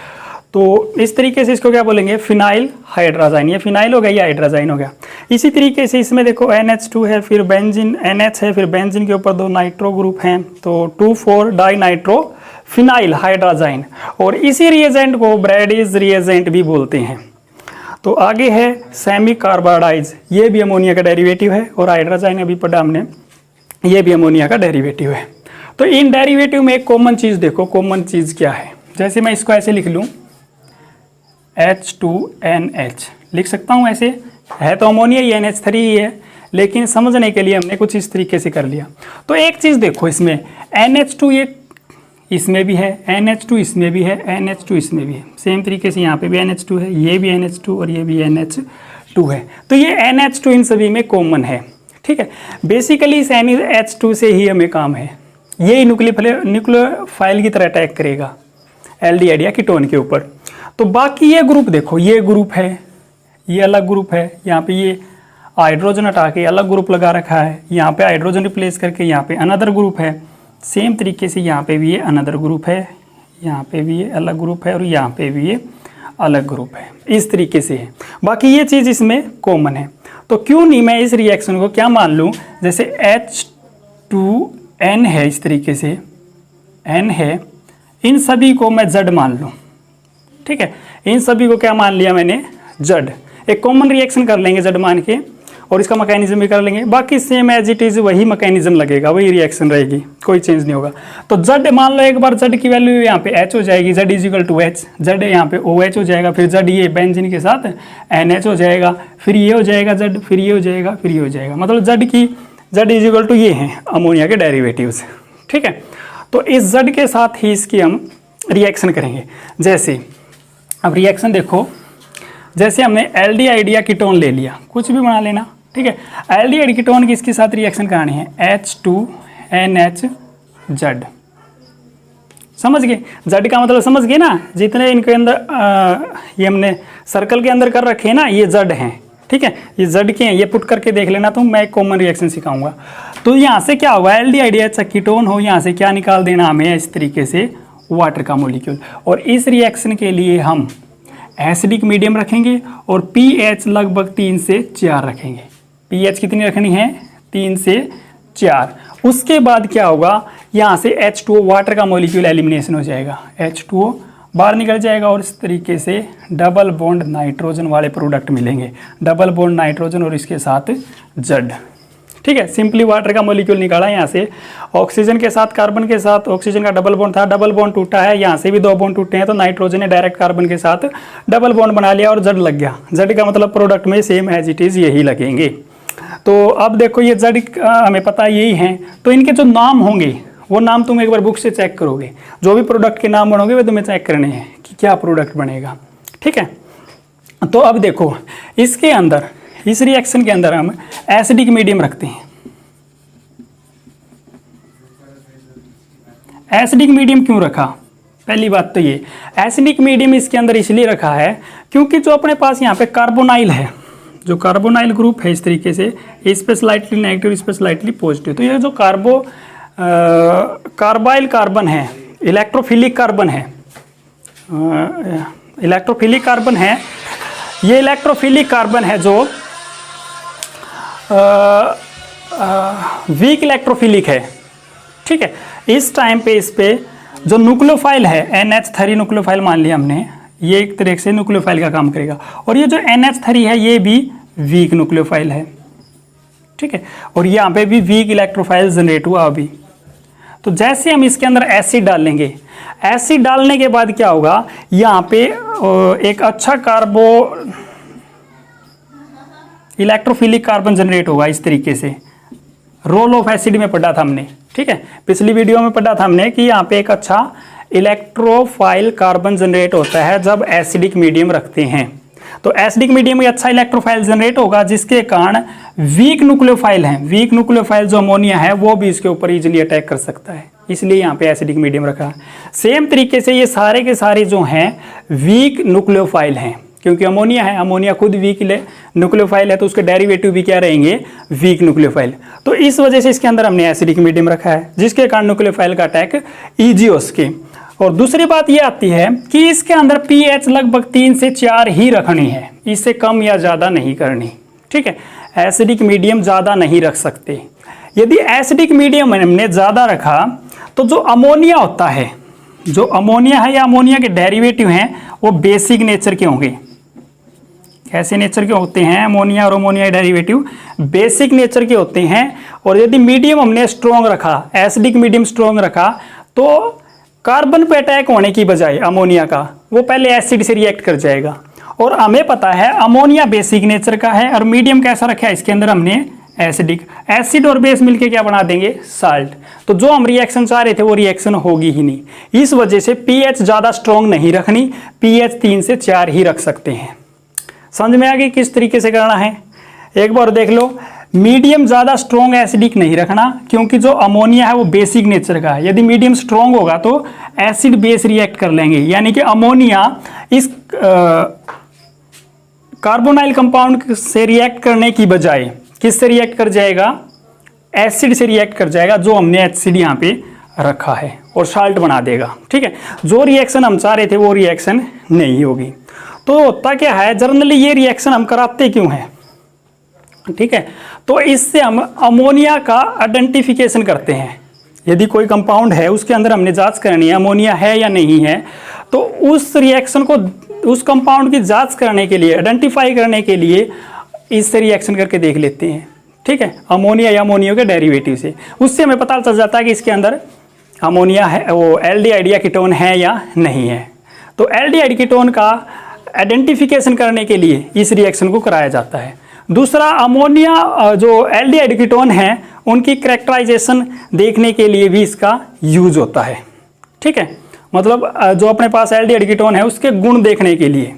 तो इस तरीके से इसको क्या बोलेंगे, फिनाइल हाइड्राजाइन। ये फिनाइल हो गया, ये हाइड्राजाइन हो गया। इसी तरीके से इसमें देखो NH2 है, फिर बेंजीन NH है, फिर बेंजीन के ऊपर 2 नाइट्रो ग्रुप हैं, तो 2,4 डाई नाइट्रो फिनाइल हाइड्राजाइन। और इसी रिएजेंट को ब्रैडीज रिएजेंट भी बोलते हैं। तो आगे है सेमी कार्बाइडाइज, ये भी अमोनिया का डेरिवेटिव है, और हाइड्राजाइन अभी पढ़ा हमने, ये भी अमोनिया का डेरिवेटिव है। तो इन डेरिवेटिव में एक कॉमन चीज़ देखो, कॉमन चीज़ क्या है, जैसे मैं इसको ऐसे लिख लूँ H2NH लिख सकता हूँ, ऐसे है तो अमोनिया ही NH3 ही है, लेकिन समझने के लिए हमने कुछ इस तरीके से कर लिया। तो एक चीज़ देखो, इसमें NH2 ये इसमें भी है, NH2 इसमें भी है, NH2 इसमें भी है, सेम तरीके से यहाँ पे भी NH2 है, ये भी NH2 और ये भी NH2 है। तो ये NH2 इन सभी में कॉमन है, ठीक है। बेसिकली इस NH2 से ही हमें काम है, ये न्यूक्लियोफाइल की तरह अटैक करेगा एल्डिहाइड या कीटोन के ऊपर। तो बाकी ये ग्रुप देखो, ये ग्रुप है, ये अलग ग्रुप है, यहाँ पे ये हाइड्रोजन हटा के अलग ग्रुप लगा रखा है, यहाँ पे हाइड्रोजन रिप्लेस करके यहाँ पे अनदर ग्रुप है। सेम तरीके से यहाँ पे भी ये अनदर ग्रुप है, यहाँ पे भी ये अलग ग्रुप है, और यहाँ पे भी ये अलग ग्रुप है, इस तरीके से है। बाकी ये चीज़ इसमें कॉमन है। तो क्यों नहीं मैं इस रिएक्शन को क्या मान लूँ, जैसे H2N है, इस तरीके से N है, इन सभी को मैं Z मान लूँ, ठीक है। इन सभी को क्या मान लिया मैंने, Z। एक कॉमन रिएक्शन कर लेंगे Z मान के, और इसका मैकेनिज्म भी कर लेंगे। बाकी सेम एज इट इज़ वही मैकेनिज्म लगेगा, वही रिएक्शन रहेगी, कोई चेंज नहीं होगा। तो Z मान लो एक बार, Z की वैल्यू यहाँ पे H हो जाएगी, Z is equal to H, Z यहाँ पे OH हो जाएगा, फिर Z ये बेंजीन के साथ NH हो जाएगा, फिर ये हो जाएगा Z, फिर ये हो जाएगा, फिर ये हो जाएगा। मतलब Z इजिकल टू ये हैं अमोनिया के डेरिवेटिव्स, ठीक है। तो इस Z के साथ ही इसकी हम रिएक्शन करेंगे। जैसे अब रिएक्शन देखो, जैसे हमने एल्डिहाइड या कीटोन ले लिया, कुछ भी बना लेना, ठीक है। एल्डिहाइड कीटोन की इसके साथ रिएक्शन करानी है, H2NHZ। समझ गए? Z का मतलब समझ गए ना, जितने इनके अंदर ये हमने सर्कल के अंदर कर रखे हैं ना, ये Z हैं, ठीक है, ये Z के हैं, ये पुट करके देख लेना, तो मैं एक कॉमन रिएक्शन सिखाऊंगा। तो यहाँ से क्या होगा, एल्डिहाइड कीटोन हो, यहाँ से क्या निकाल देना हमें इस तरीके से, वाटर का मॉलिक्यूल। और इस रिएक्शन के लिए हम एसिडिक मीडियम रखेंगे और pH लगभग 3 से 4 रखेंगे। pH कितनी रखनी है, 3 से 4। उसके बाद क्या होगा, यहाँ से H2O वाटर का मॉलिक्यूल एलिमिनेशन हो जाएगा, H2O बाहर निकल जाएगा और इस तरीके से डबल बॉन्ड नाइट्रोजन वाले प्रोडक्ट मिलेंगे, डबल बॉन्ड नाइट्रोजन और इसके साथ Z, ठीक है। सिंपली वाटर का मॉलिक्यूल निकाला, यहाँ से ऑक्सीजन के साथ कार्बन के साथ ऑक्सीजन का डबल बॉन्ड था, डबल बॉन्ड टूटा है, यहाँ से भी 2 बॉन्ड टूटे हैं, तो नाइट्रोजन ने डायरेक्ट कार्बन के साथ डबल बॉन्ड बना लिया और Z लग गया। Z का मतलब प्रोडक्ट में सेम एज इट इज़ यही लगेंगे। तो अब देखो ये Z हमें पता यही है, तो इनके जो नाम होंगे वो नाम तुम एक बार बुक से चेक करोगे, जो भी प्रोडक्ट के नाम बनोगे वो तुम्हें चेक करने हैं कि क्या प्रोडक्ट बनेगा, ठीक है। तो अब देखो इसके अंदर, इस रिएक्शन के अंदर हम एसिडिक मीडियम रखते हैं। एसिडिक मीडियम क्यों रखा, पहली बात तो ये एसिडिक मीडियम इसके अंदर इसलिए रखा है क्योंकि जो अपने पास यहाँ पे कार्बोनाइल है, जो कार्बोनाइल ग्रुप है इस तरीके से, इस पे स्लाइटली नेगेटिव, इस पे स्लाइटली पॉजिटिव, तो ये जो कार्बाइल कार्बन है, इलेक्ट्रोफिलिक कार्बन है, इलेक्ट्रोफिलिक कार्बन है, ये इलेक्ट्रोफिलिक कार्बन है जो वीक इलेक्ट्रोफिलिक है, ठीक है। इस टाइम पे इस पे जो न्यूक्लियोफाइल है, NH3 न्यूक्लियोफाइल मान लिया हमने, ये एक तरह से न्यूक्लियोफाइल का काम करेगा, और ये जो NH3 है ये भी वीक न्यूक्लियोफाइल है, ठीक है। और यहाँ पे भी वीक इलेक्ट्रोफाइल जनरेट हुआ अभी। तो जैसे हम इसके अंदर एसिड डालेंगे, एसिड डालने के बाद क्या होगा, यहाँ पे एक अच्छा इलेक्ट्रोफिलिक कार्बन जनरेट होगा इस तरीके से। रोल ऑफ एसिड में पढ़ा था हमने, ठीक है, पिछली वीडियो में पढ़ा था हमने कि यहाँ पे एक अच्छा इलेक्ट्रोफाइल कार्बन जनरेट होता है जब एसिडिक मीडियम रखते हैं। तो एसिडिक मीडियम में अच्छा इलेक्ट्रोफाइल जनरेट होगा, जिसके कारण वीक न्यूक्लियोफाइल है, वीक न्यूक्लियोफाइल जो अमोनिया है वो भी इसके ऊपर इजीली अटैक कर सकता है, इसलिए यहाँ पे एसिडिक मीडियम रखा। सेम तरीके से ये सारे के सारे जो हैं वीक न्यूक्लियोफाइल हैं, क्योंकि अमोनिया है, अमोनिया खुद वीक न्यूक्लियोफाइल है, तो उसके डेरिवेटिव भी क्या रहेंगे, वीक न्यूक्लियोफाइल। तो इस वजह से इसके अंदर हमने एसिडिक मीडियम रखा है, जिसके कारण न्यूक्लियोफाइल का अटैक ईजी हो सके। और दूसरी बात ये आती है कि इसके अंदर pH लगभग 3 से 4 ही रखनी है, इससे कम या ज़्यादा नहीं करनी, ठीक है। एसिडिक मीडियम ज़्यादा नहीं रख सकते। यदि एसिडिक मीडियम हमने ज़्यादा रखा तो जो अमोनिया होता है, जो अमोनिया है या अमोनिया के डेरिवेटिव हैं, वो बेसिक नेचर के होंगे। कैसे नेचर के होते हैं अमोनिया और अमोनिया डेरिवेटिव, बेसिक नेचर के होते हैं। और यदि मीडियम हमने स्ट्रॉन्ग रखा, एसिडिक मीडियम स्ट्रॉन्ग रखा, तो कार्बन पे अटैक होने की बजाय अमोनिया का, वो पहले एसिड से रिएक्ट कर जाएगा। और हमें पता है अमोनिया बेसिक नेचर का है, और मीडियम कैसा रखा है, इसके अंदर हमने एसिडिक। एसिड और बेस मिलके क्या बना देंगे, साल्ट। तो जो हम रिएक्शन चाह रहे थे वो रिएक्शन होगी ही नहीं। इस वजह से pH ज़्यादा स्ट्रॉन्ग नहीं रखनी, pH 3 से 4 ही रख सकते हैं। समझ में आ गई किस तरीके से करना है, एक बार देख लो। मीडियम ज़्यादा स्ट्रॉन्ग एसिडिक नहीं रखना, क्योंकि जो अमोनिया है वो बेसिक नेचर का है। यदि मीडियम स्ट्रॉन्ग होगा तो एसिड बेस रिएक्ट कर लेंगे, यानी कि अमोनिया इस कार्बोनाइल कंपाउंड से रिएक्ट करने की बजाय किससे रिएक्ट कर जाएगा, एसिड से रिएक्ट कर जाएगा, जो हमने एसिड यहाँ पे रखा है, और साल्ट बना देगा, ठीक है। जो रिएक्शन हम चाह रहे थे वो रिएक्शन नहीं होगी। तो होता क्या है, जनरली ये रिएक्शन हम कराते क्यों हैं, ठीक है। तो इससे हम अमोनिया का आइडेंटिफिकेशन करते हैं। यदि कोई कंपाउंड है उसके अंदर हमने जांच करनी है अमोनिया है या नहीं है, तो उस रिएक्शन को, उस कंपाउंड की जांच करने के लिए, आइडेंटिफाई करने के लिए इससे रिएक्शन करके देख लेते हैं, ठीक है, अमोनिया या अमोनिया के डेरिवेटिव से। उससे हमें पता चल जाता है कि इसके अंदर अमोनिया है, वो एल्डिहाइड या कीटोन है या नहीं है। तो एल्डिहाइड कीटोन का आइडेंटिफिकेशन करने के लिए इस रिएक्शन को कराया जाता है। दूसरा, अमोनिया जो एल्डिहाइड कीटोन है उनकी कैरेक्टराइजेशन देखने के लिए भी इसका यूज होता है, ठीक है। मतलब जो अपने पास एल्डिहाइड कीटोन है उसके गुण देखने के लिए,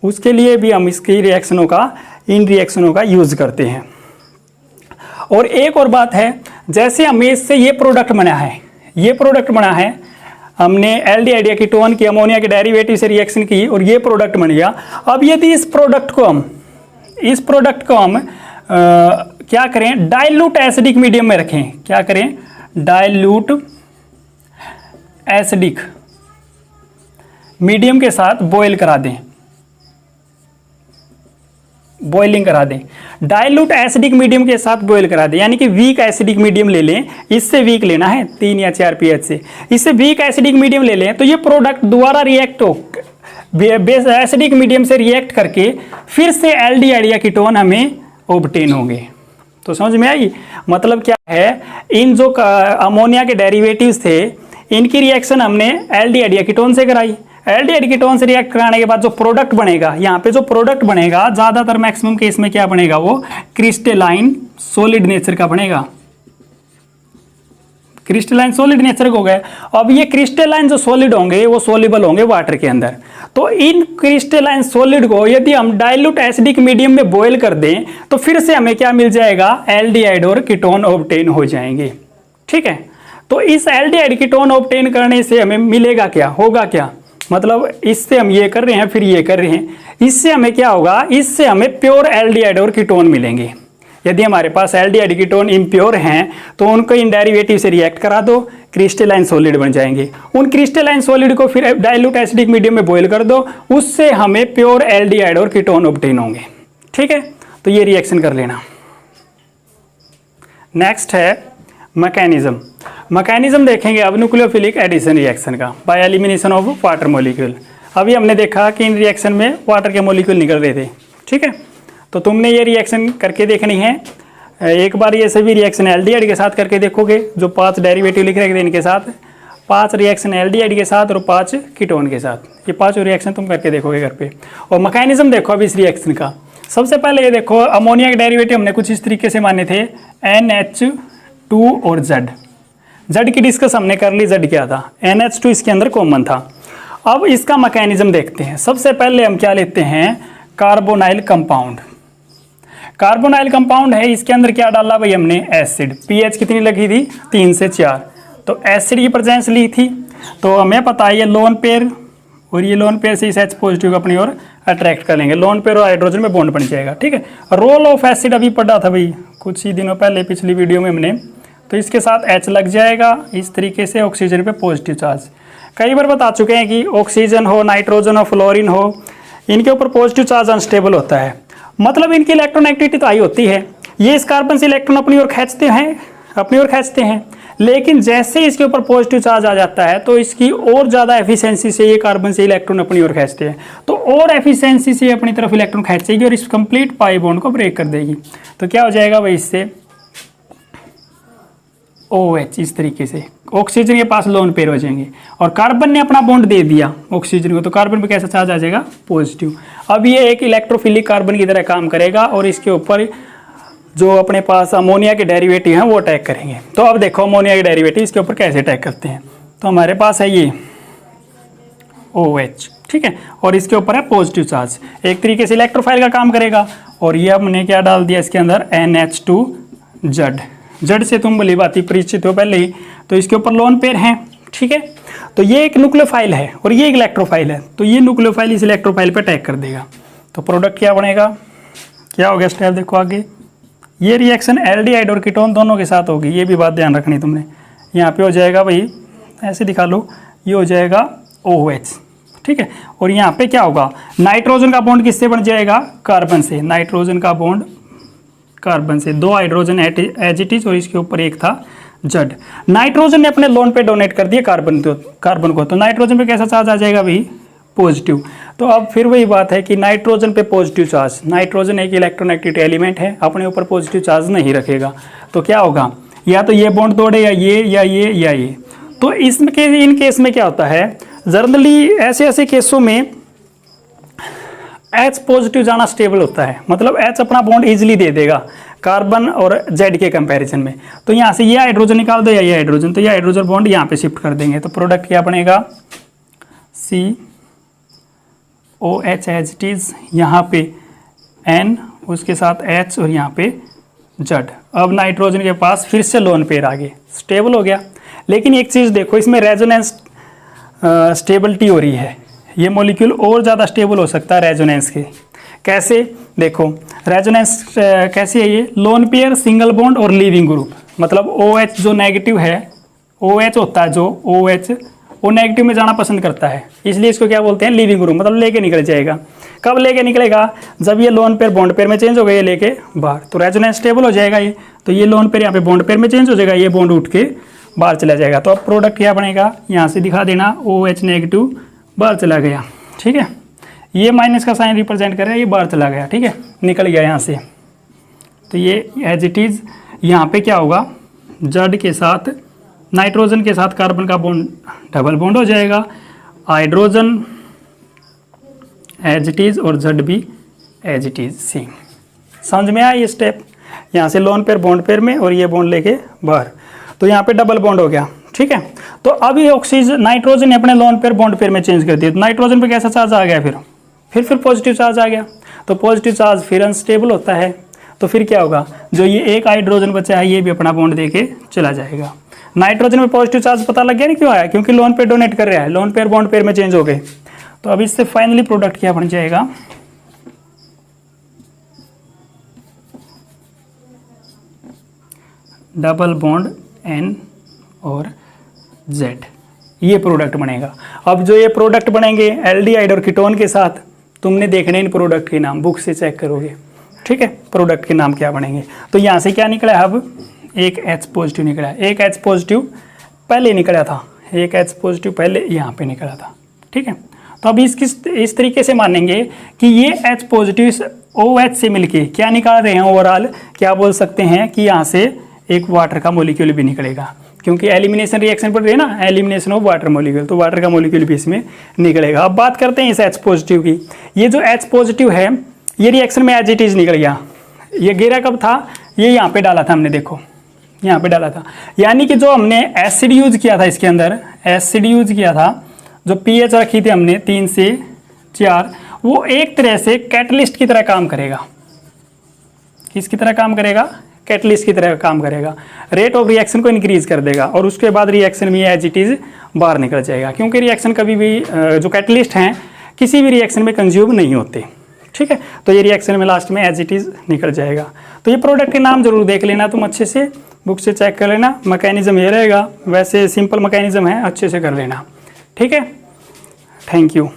उसके लिए भी हम इसकी रिएक्शनों का, इन रिएक्शनों का यूज करते हैं। और एक और बात है, जैसे हमें इससे ये प्रोडक्ट बना है, ये प्रोडक्ट बना है हमने एल्डिहाइड कीटोन की अमोनिया के डेरिवेटिव से रिएक्शन की और ये प्रोडक्ट बन गया। अब यदि इस प्रोडक्ट को हम क्या करें, डाइल्यूट एसिडिक मीडियम में रखें, क्या करें, डाइल्यूट एसिडिक मीडियम के साथ बॉयल करा दें, बॉइलिंग करा दें, डाइल्यूट एसिडिक मीडियम के साथ बॉयल करा दें, यानी कि वीक एसिडिक मीडियम ले लें, इससे वीक लेना है 3 या 4 pH से, इससे वीक एसिडिक मीडियम ले लें, तो ये प्रोडक्ट दोबारा रिएक्ट हो बेस एसिडिक मीडियम से रिएक्ट करके फिर से एल्डिहाइड या कीटोन हमें ऑब्टेन होंगे। तो समझ में आई, मतलब क्या है, इन जो अमोनिया के डेरिवेटिव्स थे इनकी रिएक्शन हमने एल्डिहाइड या कीटोन से कराई, एल्डिहाइड कीटोन से रिएक्ट कराने के बाद जो प्रोडक्ट बनेगा, यहाँ पे जो प्रोडक्ट बनेगा ज्यादातर मैक्सिमम केस में क्या बनेगा, वो क्रिस्टलाइन सॉलिड नेचर का बनेगा, क्रिस्टलाइन सॉलिड नेचर हो गए। अब ये क्रिस्टलाइन जो सॉलिड होंगे वो सोल्यूबल होंगे वाटर के अंदर। तो इन क्रिस्टलाइन सॉलिड को यदि हम डाइल्यूट एसिडिक मीडियम में बॉयल कर दें तो फिर से हमें क्या मिल जाएगा, एल्डिहाइड और कीटोन ऑब्टेन हो जाएंगे। ठीक है, तो इस एल्डिहाइड कीटोन ऑब्टेन करने से हमें मिलेगा क्या, होगा क्या, मतलब इससे हम ये कर रहे हैं फिर ये कर रहे हैं, इससे हमें क्या होगा, इससे हमें प्योर एल्डिहाइड और कीटोन मिलेंगे। यदि हमारे पास एल्डिहाइड कीटोन इम्प्योर हैं तो उनको इन डेरिवेटिव से रिएक्ट करा दो, क्रिस्टलाइन सॉलिड बन जाएंगे। उन क्रिस्टलाइन सॉलिड को फिर डाइल्यूट एसिडिक मीडियम में बॉयल कर दो, उससे हमें प्योर एल्डिहाइड और कीटोन ऑब्टेन होंगे। ठीक है, तो ये रिएक्शन कर लेना। नेक्स्ट है मैकेनिज्म। मैकेनिज्म देखेंगे अब न्यूक्लियोफिलिक एडिशन रिएक्शन का, bye elimination of water molecule. अभी हमने देखा कि इन रिएक्शन में वाटर के मॉलिक्यूल निकल रहे थे। ठीक है, तो तुमने ये रिएक्शन करके देखनी है। एक बार ये सभी रिएक्शन एल्डिहाइड के साथ करके देखोगे, जो 5 डेरिवेटिव लिख रहे थे इनके साथ, 5 रिएक्शन एल्डिहाइड के साथ और 5 कीटोन के साथ, ये 5 रिएक्शन तुम करके देखोगे घर पे। और मैकेनिज्म देखो अब इस रिएक्शन का। सबसे पहले ये देखो, अमोनिया के डेरिवेटिव हमने कुछ इस तरीके से माने थे, NH2 और Z की डिस्कस हमने कर ली, Z क्या था, NH2 इसके अंदर कॉमन था। अब इसका मैकेनिज्म देखते हैं। सबसे पहले हम क्या लेते हैं, कार्बोनाइल कंपाउंड। कार्बोनाइल कंपाउंड है, इसके अंदर क्या डाला भाई हमने, एसिड। pH कितनी लगी थी, 3 से 4, तो एसिड की प्रेजेंस ली थी। तो हमें पता है ये लोन पेयर और ये लोन पेयर से इस H पॉजिटिव को अपनी ओर अट्रैक्ट कर लेंगे, लोन पेयर और हाइड्रोजन में बॉन्ड बन जाएगा। ठीक है, रोल ऑफ एसिड अभी पढ़ा था भाई कुछ ही दिनों पहले पिछली वीडियो में हमने, तो इसके साथ H लग जाएगा इस तरीके से, ऑक्सीजन पे पॉजिटिव चार्ज। कई बार बता चुके हैं कि ऑक्सीजन हो, नाइट्रोजन हो, फ्लोरीन हो, इनके ऊपर पॉजिटिव चार्ज अनस्टेबल होता है, मतलब इनकी इलेक्ट्रॉन एक्टिविटी तो हाई होती है, ये इस कार्बन से इलेक्ट्रॉन अपनी ओर खींचते हैं, लेकिन जैसे इसके ऊपर पॉजिटिव चार्ज आ जाता है तो इसकी और ज़्यादा एफिशिएंसी से ये कार्बन से इलेक्ट्रॉन अपनी ओर खींचते हैं, तो और एफिशिएंसी से अपनी तरफ इलेक्ट्रॉन खींचेगी और इस कंप्लीट पाई बॉन्ड को ब्रेक कर देगी। तो क्या हो जाएगा भाई, इससे OH इस तरीके से ऑक्सीजन के पास लोन पेयर हो जाएंगे, और कार्बन ने अपना बॉन्ड दे दिया ऑक्सीजन को, तो कार्बन पे कैसा चार्ज आ जाएगा, पॉजिटिव। अब ये एक इलेक्ट्रोफिलिक कार्बन की तरह काम करेगा और इसके ऊपर जो अपने पास अमोनिया के डेरिवेटिव हैं वो अटैक करेंगे। तो अब देखो अमोनिया के डेरिवेटिव इसके ऊपर कैसे अटैक करते हैं। तो हमारे पास है ये OH, ठीक है, और इसके ऊपर है पॉजिटिव चार्ज, एक तरीके से इलेक्ट्रोफाइल का काम करेगा। और ये हमने क्या डाल दिया इसके अंदर, NH2Z। जड़ से तुम भली बात परिचित हो पहले ही, तो इसके ऊपर लोन पेयर हैं। ठीक है, तो ये एक न्यूक्लियोफाइल है और ये एक इलेक्ट्रोफाइल है, तो ये न्यूक्लियोफाइल इस इलेक्ट्रोफाइल पे अटैक कर देगा। तो प्रोडक्ट क्या बनेगा, क्या हो गया स्टेप देखो आगे, ये रिएक्शन एल्डिहाइड और कीटोन दोनों के साथ होगी, ये भी बात ध्यान रखनी तुमने। यहाँ पे हो जाएगा भाई, ऐसे दिखा लो, ये हो जाएगा OH। ठीक है, और यहाँ पे क्या होगा, नाइट्रोजन का बॉन्ड किससे बन जाएगा, कार्बन से। नाइट्रोजन का बॉन्ड कार्बन से, 2 हाइड्रोजन एज इट इज और इसके ऊपर एक था Z। नाइट्रोजन ने अपने लोन पे डोनेट कर दिया कार्बन को, तो नाइट्रोजन पे कैसा चार्ज आ जाएगा भाई, पॉजिटिव। तो अब फिर वही बात है कि नाइट्रोजन पे पॉजिटिव चार्ज, नाइट्रोजन एक इलेक्ट्रोनेगेटिव एलिमेंट है, अपने ऊपर पॉजिटिव चार्ज नहीं रखेगा, तो क्या होगा, या तो ये बॉन्ड तोड़े या ये या ये या ये। तो इन केस में क्या होता है, जनरली ऐसे केसों में H पॉजिटिव जाना स्टेबल होता है, मतलब H अपना बॉन्ड इजीली दे देगा कार्बन और Z के कंपैरिजन में। तो यहाँ से ये हाइड्रोजन निकाल दो या ये हाइड्रोजन, तो ये हाइड्रोजन बॉन्ड यहाँ पे शिफ्ट कर देंगे, तो प्रोडक्ट क्या बनेगा, COH एज इट इज, यहाँ पे N उसके साथ H और यहाँ पे Z। अब नाइट्रोजन के पास फिर से लोन पेयर आगे, स्टेबल हो गया। लेकिन एक चीज़ देखो, इसमें रेजोनेंस स्टेबिलिटी हो रही है, ये मॉलिक्यूल और ज़्यादा स्टेबल हो सकता है रेजोनेंस के। कैसे? देखो रेजोनेंस कैसी है ये, लोन पेयर, सिंगल बॉन्ड और लीविंग ग्रुप। मतलब OH जो नेगेटिव है, OH होता है जो OH वो नेगेटिव में जाना पसंद करता है, इसलिए इसको क्या बोलते हैं, लीविंग ग्रुप। मतलब लेके निकल जाएगा। कब लेके निकलेगा? जब ये लोन पेयर बॉन्ड पेयर में चेंज हो गया, ये लेके बाहर, तो रेजोनेंस स्टेबल हो जाएगा ये। तो ये लोन पेयर यहाँ पे बॉन्ड पेयर में चेंज हो जाएगा, ये बॉन्ड उठ के बाहर चला जाएगा। तो अब प्रोडक्ट क्या बनेगा, यहाँ से दिखा देना, OH नेगेटिव बाहर चला गया, ठीक है। ये माइनस का साइन रिप्रेजेंट कर रहा है, ये बाहर चला गया, ठीक है, निकल गया यहाँ से। तो ये एज इट इज़ यहाँ पे क्या होगा, जड के साथ नाइट्रोजन के साथ कार्बन का बॉन्ड डबल बॉन्ड हो जाएगा, हाइड्रोजन एज इट इज़ और जड भी एज इट इज़ सेम। समझ में आया ये स्टेप? यहाँ से लोन पेयर बॉन्ड पेयर में और ये बॉन्ड लेके बाहर, तो यहाँ पे डबल बॉन्ड हो गया, ठीक है। तो अब ये ऑक्सीजन नाइट्रोजन ने अपने लोन पेयर बॉन्ड पेयर में चेंज कर दिया, तो नाइट्रोजन पे कैसा चार्ज आ गया, फिर पॉजिटिव चार्ज आ गया। तो पॉजिटिव चार्ज फिर अनस्टेबल होता है, तो फिर क्या होगा, जो ये एक हाइड्रोजन बचा है ये भी अपना बॉन्ड देके चला जाएगा। नाइट्रोजन में पॉजिटिव चार्ज पता लग गया नहीं क्यों आया, क्योंकि लोन पेयर डोनेट कर रहा है, लोन पेयर बॉन्ड पेयर में चेंज हो गए। तो अब इससे फाइनली प्रोडक्ट क्या बन जाएगा, डबल बॉन्ड N और Z, ये प्रोडक्ट बनेगा। अब जो ये प्रोडक्ट बनेंगे एल्डिहाइड और कीटोन के साथ, तुमने देखने इन प्रोडक्ट के नाम बुक से चेक करोगे, ठीक है, प्रोडक्ट के नाम क्या बनेंगे। तो यहाँ से क्या निकला है, अब एक H पॉजिटिव निकला है, एक H पॉजिटिव पहले निकला था, एक H पॉजिटिव पहले यहाँ पे निकला था, ठीक है। तो अब इस तरीके से मानेंगे कि ये H पॉजिटिव OH से मिलके क्या निकाल रहे हैं, ओवरऑल क्या बोल सकते हैं कि यहाँ से एक वाटर का मॉलिक्यूल भी निकलेगा, क्योंकि एलिमिनेशन रिएक्शन पढ़ रहे हैं ना, एलिमिनेशन ऑफ वाटर मॉलिक्यूल, तो वाटर का मॉलिक्यूल भी इसमें निकलेगा। अब बात करते हैं इस H पॉजिटिव की। ये जो H पॉजिटिव है ये रिएक्शन में एज इट इज निकल गया। ये गिरा कब था, ये यहाँ पे डाला था हमने, देखो यहाँ पे डाला था, यानी कि जो हमने एसिड यूज किया था, इसके अंदर एसिड यूज किया था, जो pH रखी थी हमने 3 से 4, वो एक तरह से कैटलिस्ट की तरह काम करेगा। किसकी तरह काम करेगा, कैटलिस्ट की तरह काम करेगा, रेट ऑफ रिएक्शन को इंक्रीज कर देगा, और उसके बाद रिएक्शन भी एज इट इज बाहर निकल जाएगा, क्योंकि रिएक्शन कभी भी जो कैटलिस्ट हैं किसी भी रिएक्शन में कंज्यूम नहीं होते, ठीक है। तो ये रिएक्शन में लास्ट में एज इट इज निकल जाएगा। तो ये प्रोडक्ट के नाम जरूर देख लेना तुम अच्छे से, बुक से चेक कर लेना, मैकेनिज्म ये रहेगा, वैसे सिंपल मैकेनिज्म है, अच्छे से कर लेना, ठीक है। Thank you.